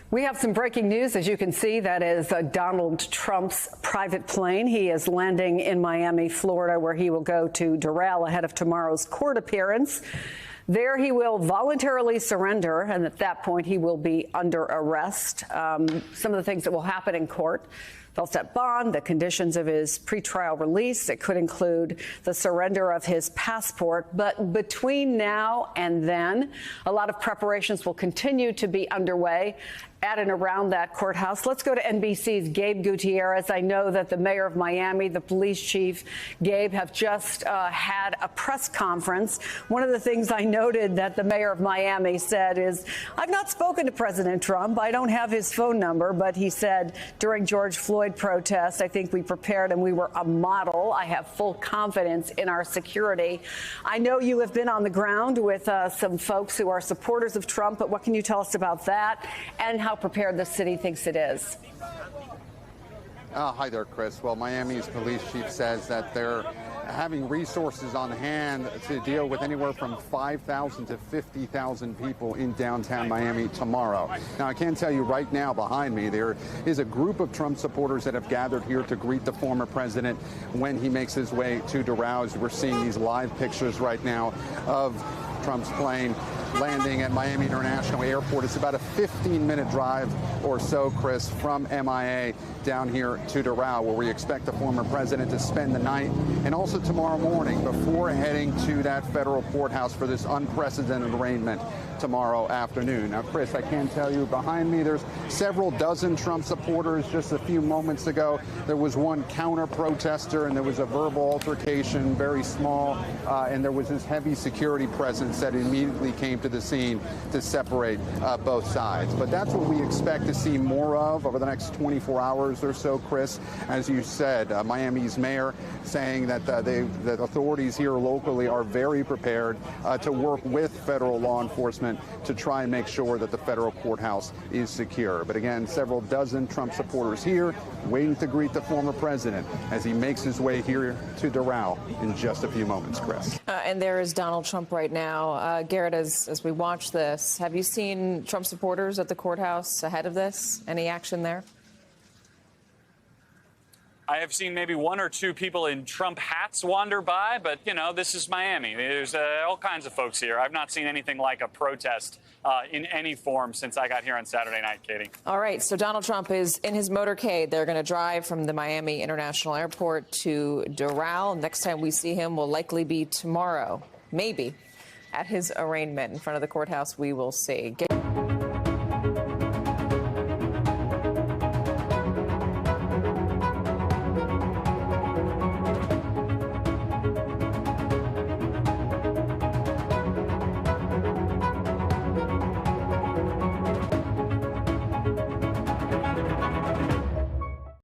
We have some breaking news. As you can see, that is Donald Trump's private plane. He is landing in Miami, Florida, where he will go to Doral ahead of tomorrow's court appearance. There he will voluntarily surrender, and at that point he will be under arrest. Some of the things that will happen in court: they'll set bond, the conditions of his pretrial release. It could include the surrender of his passport. But between now and then, a lot of preparations will continue to be underway at and around that courthouse. Let's go to NBC's Gabe Gutierrez. I know that the mayor of Miami, the police chief, Gabe, have just had a press conference. One of the things I noted that the mayor of Miami said is, I've not spoken to President Trump. I don't have his phone number, but he said during George Floyd protest, I think we prepared and we were a model. I have full confidence in our security. I know you have been on the ground with some folks who are supporters of Trump, but what can you tell us about that and how prepared the city thinks it is? Hi there, Chris. Well, Miami's police chief says that they're having resources on hand to deal with anywhere from 5,000 to 50,000 people in downtown Miami tomorrow. Now, I can tell you right now behind me, there is a group of Trump supporters that have gathered here to greet the former president when he makes his way to Doral. We're seeing these live pictures right now of Trump's plane landing at Miami International Airport. It's about a 15-minute drive or so, Chris, from MIA down here to Doral, where we expect the former president to spend the night and also tomorrow morning before heading to that federal courthouse for this unprecedented arraignment tomorrow afternoon. Now, Chris, I can tell you behind me there's several dozen Trump supporters. Just a few moments ago, there was one counter-protester and there was a verbal altercation, very small, and there was this heavy security presence that immediately came to the scene to separate both sides. But that's what we expect to see more of over the next 24 hours or so, Chris. As you said, Miami's mayor saying that the authorities here locally are very prepared to work with federal law enforcement to try and make sure that the federal courthouse is secure. But again, several dozen Trump supporters here waiting to greet the former president as he makes his way here to Doral in just a few moments, Chris. And there is Donald Trump right now. Garrett, as we watch this, have you seen Trump supporters at the courthouse ahead of this? Any action there? I have seen maybe one or two people in Trump hats wander by, but, you know, this is Miami. There's all kinds of folks here. I've not seen anything like a protest in any form since I got here on Saturday night, Katie. All right. So Donald Trump is in his motorcade. They're going to drive from the Miami International Airport to Doral. Next time we see him will likely be tomorrow, maybe, at his arraignment in front of the courthouse. We will see.